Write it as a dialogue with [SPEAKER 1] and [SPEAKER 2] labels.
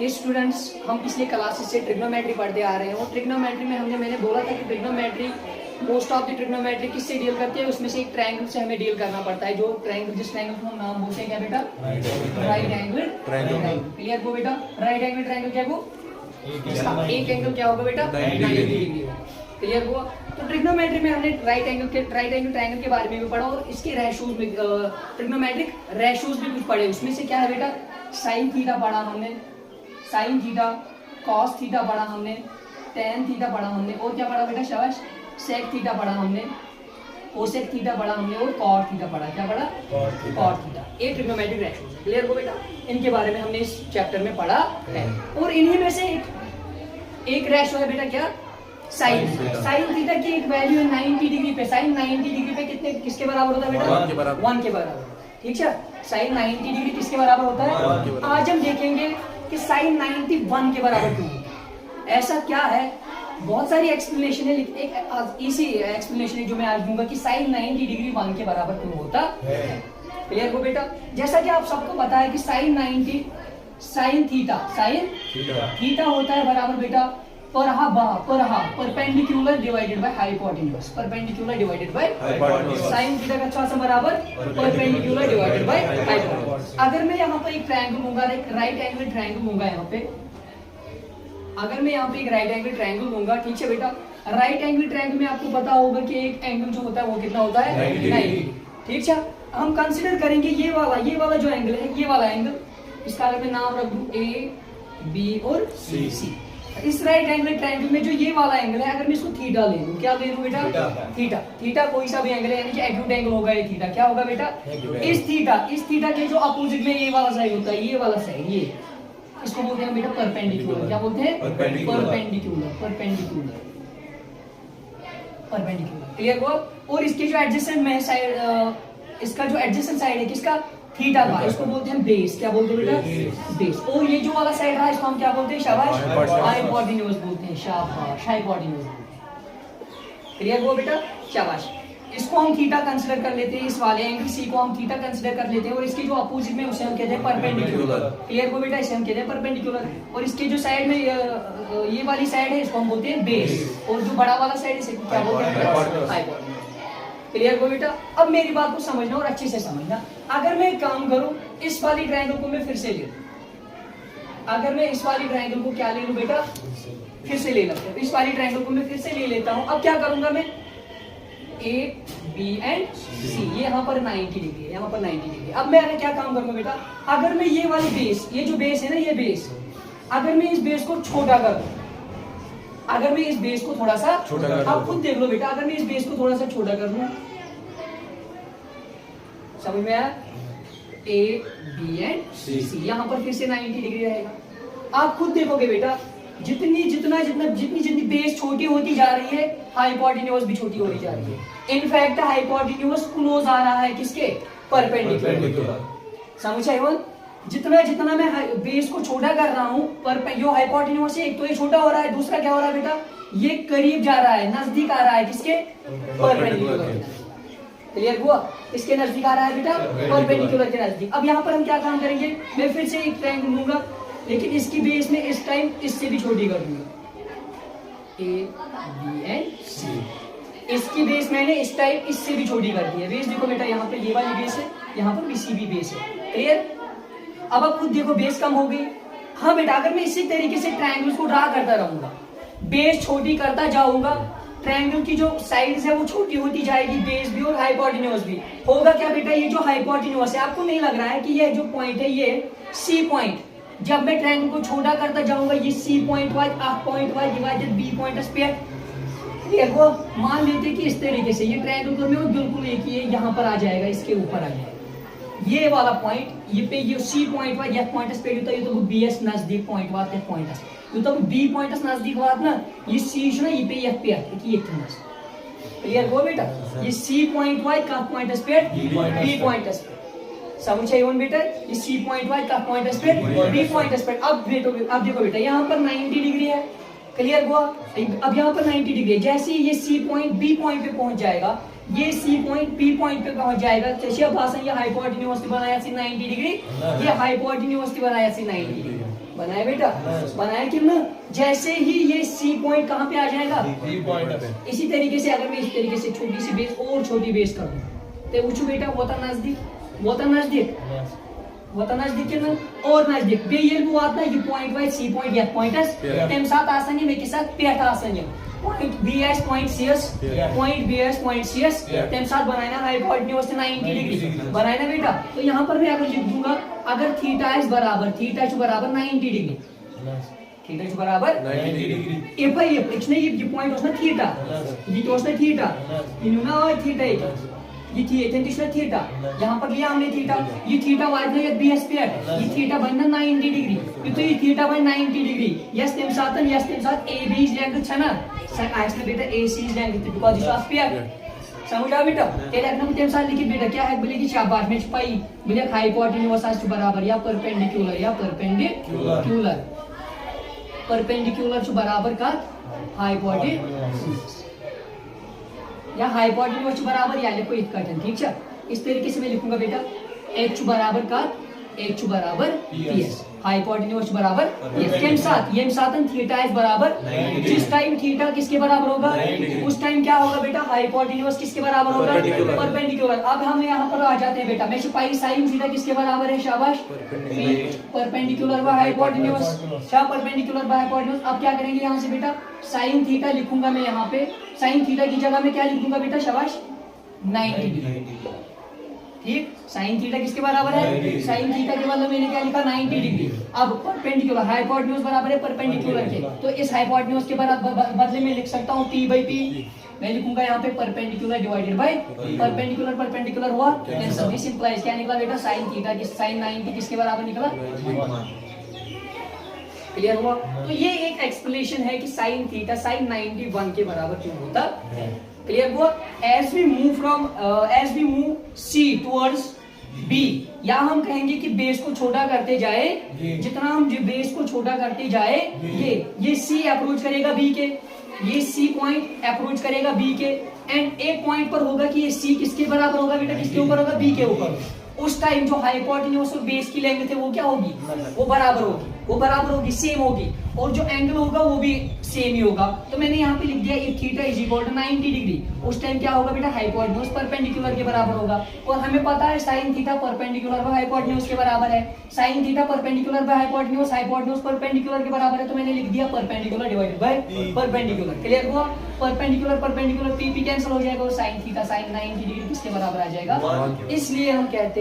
[SPEAKER 1] ये स्टूडेंट्स हम पिछले क्लासेस से ट्रिग्नोमेट्री पढ़ते आ रहे हैं और ट्रिग्नोमेट्री में मैंने बोला था कि trigonometry most of the trigonometry किससे डील करती है, उसमें से एक ट्रायंगल से हमें डील करना पड़ता है। जो ट्रायंगल, जिस ट्रायंगल को हम नाम बोलते हैं क्या बेटा, राइट एंगल ट्रायंगल। क्लियर को बेटा, राइट एंगल ट्रायंगल क्या को, एक एंगल क्या होगा बेटा, 90 डिग्री। क्लियर हुआ। तो ट्रिग्नोमेट्री में हमने राइट एंगल ट्रायंगल के बारे में भी पढ़ा और इसके रेशोज में ट्रिग्नोमेट्रिक रेशोज भी कुछ पढ़े। उसमें से क्या है बेटा, साइन थीटा पढ़ा हमने, साइन थीटा, कॉस थीटा पढ़ा हमने, टेन थीटा पढ़ा हमने, और क्या पढ़ा बेटा, शाबाश, सेक थीटा पढ़ा हमने, कोसेक थीटा पढ़ा हमने, और कॉट थीटा पढ़ा। क्या पढ़ा, कॉट थीटा। ये ट्रिग्नोमेट्रिक रेशोज है। क्लियर हो बेटा, इनके बारे में हमने इस चैप्टर में पढ़ा है। और इन्हीं में से एक रेशो है बेटा क्या, साइन। साइन थीटा की एक वैल्यू है 90 डिग्री पे। साइन 90 डिग्री पे कितने, किसके बराबर होता है बेटा, 1 के बराबर। ठीक है, साइन 90 डिग्री किसके बराबर होता है। आज हम देखेंगे कि साइन 91 के बराबर क्यों होता है। ऐसा क्या है, बहुत सारी एक्सप्लेनेशन है, लेकिन एक इसी एक्सप्लेनेशन है जो मैं आज दूंगा कि साइन 90 डिग्री 1 के बराबर क्यों होता है। क्लियर हो बेटा, जैसा कि आप सबको पता है कि साइन 90 साइन थीटा होता है बराबर बेटा perpendicular divided by hypotenuse. Perpendicular divided by sine theta का अच्छा बराबर परपेंडिकुलर डिवाइडेड बाय हाइपोटेन्यूज। अगर मैं यहाँ पर एक ट्रायंगल लूंगा, एक राइट एंगल ट्रायंगल लूंगा यहाँ पे, अगर मैं यहाँ पे एक राइट एंगल ट्रायंगल लूंगा, ठीक है बेटा, राइट एंगल ट्रायंगल में आपको पता होगा कि एक एंगल जो होता है वो कितना होता है, 90। ठीक है, हम कंसीडर करेंगे ये वाला जो एंगल है, ये वाला एंगल, इसका अगर मैं नाम रख दूं ए, बी और सी। इस राइट एंगल ट्रायंगल में जो ये वाला एंगल है, अगर मैं इसको थीटा ले लूं, क्या ले लूं बेटा, थीटा कोई सा भी एंगल है, यानी कि एक्यूट एंगल होगा ये थीटा। क्या होगा बेटा, इस थीटा के जो अपोजिट में ये वाला साइड होता है, ये वाला साइड, ये इसको बोलते हैं बेटा परपेंडिकुलर। क्या बोलते हैं, परपेंडिकुलर। क्लियर हुआ। और इसके जो एडजेसेंट में साइड, इसका जो एडजेसेंट साइड है किसका, थीटा का, इसको बोलते हैं बेस। क्या बोलते हैं बेटा, बेस। और ये जो वाला साइड रहा इसको हम क्या बोलते हैं, शाबाश, हाइपोटेन्यूज बोलते हैं, शाबाश, हाइपोटेन्यूज बोलते हैं। क्लियर हुआ बेटा, शाबाश। इसको हम थीटा कंसीडर कर लेते हैं, इस वाले एंगल सी को हम थीटा कंसीडर कर लेते हैं, और इसके जो अपोजिट में उसे हम कहते हैं परपेंडिकुलर। क्लियर हुआ बेटा, इसे हम कहते हैं परपेंडिकुलर। और इसके जो साइड में ये वाली साइड है इसको हम बोलते हैं बेस, और जो बड़ा वाला साइड इसे क्या बोलते हैं, हाइपोटेन्यूज। क्लियर हो बेटा। अब मेरी बात को समझना और अच्छे से समझना। अगर मैं काम करूं, इस वाली ट्रायंगल को मैं फिर से ले लूं, अगर मैं इस वाली ट्रायंगल को क्या ले लूं बेटा, फिर से ले लेते हैं, इस वाली ट्रायंगल को मैं फिर से ले लेता हूं। अब क्या करूंगा मैं, ए, बी एंड सी, ये यहाँ पर 90 डिग्री है, यहाँ पर 90 डिग्री। अब मैं क्या काम करूंगा बेटा, अगर मैं ये वाली बेस, ये जो बेस है ना, ये बेस, अगर मैं इस बेस को छोटा कर दूं, अगर मैं इस बेस को थोड़ा सा छोटा कर, आप खुद देख लो बेटा, अगर मैं इस बेस को थोड़ा सा छोटा कर लूं, समझ में आया, ए, बी एंड सी, यहाँ पर फिर से 90 डिग्री रहेगा। आप खुद देखोगे बेटा, जितनी बेस छोटी होती जा रही है, हाइपोटेन्यूज भी छोटी होती जा रही है। इनफैक्ट हाइपोटेन्यूज क्लोज आ रहा है किसके, परपेंडिकुलर। समझ आए, जितना मैं बेस को छोटा कर रहा हूँ, पर जो हाइपोटेन्यूज है, एक तो ये छोटा हो रहा है, दूसरा क्या हो रहा है बेटा, ये करीब जा रहा है, नजदीक आ रहा है किसके, परपेंडिकुलर। क्लियर हुआ, इसके नजदीक आ रहा है बेटा, परपेंडिकुलर के नजदीक। अब यहाँ पर हम क्या काम करेंगे, मैं फिर से एक ट्रायंगल लूंगा, लेकिन इसकी बेस में इस टाइम इससे भी छोटी कर दूंगा, ए, बी एंड सी। इसकी बेस मैंने इस टाइम इससे भी छोटी कर दी है। बेस देखो बेटा, यहाँ पे ये वाली बेस है, यहाँ पर भी सी भी बेस है। क्लियर। अब आप खुद देखो, बेस कम हो गई। हाँ बेटा, अगर मैं इसी तरीके से ट्रायंगल्स को ड्रा करता रहूंगा, बेस छोटी करता जाऊंगा, ट्रायंगल की जो साइड्स है वो छोटी होती जाएगी, बेस भी और हाइपोटेन्यूज भी। होगा क्या बेटा, ये जो हाइपोटेन्यूज है, आपको नहीं लग रहा है कि ये जो पॉइंट है, ये सी पॉइंट, जब मैं ट्रायंगल को छोटा करता जाऊंगा, ये C point wise, F point wise divided B point square. देखो, मान लेते कि इस तरीके से ये ट्रायंगल को मैं बिल्कुल एक ही यहाँ पर आ जाएगा, इसके ऊपर आ जाएगा ये वाला पॉइंट, ये पे ये C point wise F point पे होता है, ये तो बी एस नजदीक पॉइंट वात एफ पॉइंट ये तो बी पॉइंट नजदीक वात ना, ये सी ना, ये पे एफ पे आते कि एक नस। क्लियर हो बेटा, ये सी पॉइंट वाइज का पॉइंट पे बी पॉइंट पे, समझ आए बेटा, ये सी पॉइंट वाइज का पॉइंट पे बी पॉइंट पे। अब देखो बेटा, यहाँ पर 90 डिग्री है। क्लियर हुआ। अब यहाँ पर 90 डिग्री, जैसे ये सी पॉइंट बी पॉइंट पे पहुंच जाएगा, ये सी पॉइंट पी पॉइंट पे पहुंच जाएगा। जैसे अब भाषण ये हाइपोटेन्यूज बनाया सी 90 डिग्री, ये हाइपोटेन्यूज बनाया सी 90 डिग्री बनाया बेटा, बनाया कि ना। जैसे ही ये सी पॉइंट कहाँ पे आ जाएगा, इसी तरीके से अगर मैं इस तरीके से छोटी सी बेस और छोटी बेस कर दूं तो वो बेटा वो नजदीक ना और नजदीक बे ये वात ना ये पॉइंट वाइज सी पॉइंट या पॉइंटस तम साथ आसन ये के साथ पेट आसन ये पॉइंट बी एस पॉइंट सी एस तम साथ बनाना हाइपोटेन्यूज 90 डिग्री बनाना बेटा। तो यहाँ पर मैं अगर लिख दूंगा अगर थीटा इज बराबर 90 डिग्री, थीटा इज बराबर 90 डिग्री ए भाई ये पॉइंट उसने थीटा ये तो उसने थीटा इन्होंने और थीटा ये थीटा यहाँ पर लिया हमने थीटा, ये थीटा वाइड ना ये बीएस पे ये थीटा बनना 90 डिग्री, तो ये थीटा बन 90 डिग्री यस तेम साथ ए बी इज एंगल छ ना एक्चुअली बेटा A C is angle because it was pair समझ आ बेटा। तेरे एक नंबर तेम साथ लिखी बेटा क्या है बोले कि शाबाश में पाई बोले हाइपोटेन्यूज आज बराबर या परपेंडिकुलर जो बराबर का हाइपोटेन्यूज या हाइपोटेन्यूज बराबर या लिखो इतना ठीक है। इस तरीके से मैं लिखूंगा बेटा h बराबर का h बराबर ps हाइपोटेन्यूज बराबर के साथ थीटा इज बराबर जिस टाइम थीटा किसके बराबर होगा उस टाइम क्या होगा बेटा हाइपोटेन्यूज किसके बराबर होगा परपेंडिकुलर। अब हम यहाँ पर आ जाते हैं बेटा मैं पाई साइन थीटा किसके बराबर है शाबाश परपेंडिकुलर व हाइपोटेन्यूज परपेंडिकुलर व हाइपोटेन्यूज। अब क्या करेंगे यहाँ से बेटा साइन थीटा लिखूंगा मैं यहाँ पे साइन थीटा की जगह में क्या लिखूंगा बेटा शाबाश 90 डिग्री ठीक। साइन थीटा किसके बराबर है साइन थीटा के मतलब मैंने क्या लिखा 90 डिग्री। अब परपेंडिकुलर हाइपोटेन्यूज बराबर है परपेंडिकुलर के, तो इस हाइपोटेन्यूज के बदले में लिख सकता हूँ p बाई p मैं लिखूंगा यहाँ पे परपेंडिकुलर डिवाइडेड बाय परपेंडिकुलर हुआ आंसर दिस इंप्लाइज क्या निकला बेटा साइन थीटा की साइन 90 किसके बराबर निकला क्लियर हुआ। तो ये एक एक्सप्लेनेशन है कि साइन थीटा साइन 91 के बराबर क्यों होता है क्लियर हुआ। As we move C towards B या हम कहेंगे कि बेस को छोटा करते जाए जितना हम बेस को छोटा करते जाए ये सी अप्रोच करेगा बी के, ये सी पॉइंट अप्रोच करेगा बी के एंड एक पॉइंट पर होगा कि ये सी किसके बराबर होगा बेटा किसके ऊपर होगा बी के ऊपर। उस टाइम जो हाइपोटेन्यूज और बेस की लेंथ है वो क्या होगी वो बराबर होगी सेम होगी और जो एंगल होगा वो भी सेम ही होगा। तो मैंने यहाँ पे लिख दिया ये theta is equal to 90 degree उस टाइम क्या होगा बेटा हाइपोटेन्यूज परपेंडिकुलर के बराबर होगा और हमें पता है साइन थीटा परपेंडिकुलर व हाइपोटेन्यूज के बराबर है। साइन थीटा परपेंडिकुलर व हाइपोटेन्यूज परपेंडिकुलर के बराबर है तो मैंने लिख दिया perpendicular divided by perpendicular clear हुआ। परपेंडिकुलर पी कैंसिल हो जाएगा और साइन थीटा साइन 90 डिग्री किसके बराबर आ जाएगा, इसलिए हम कहते हैं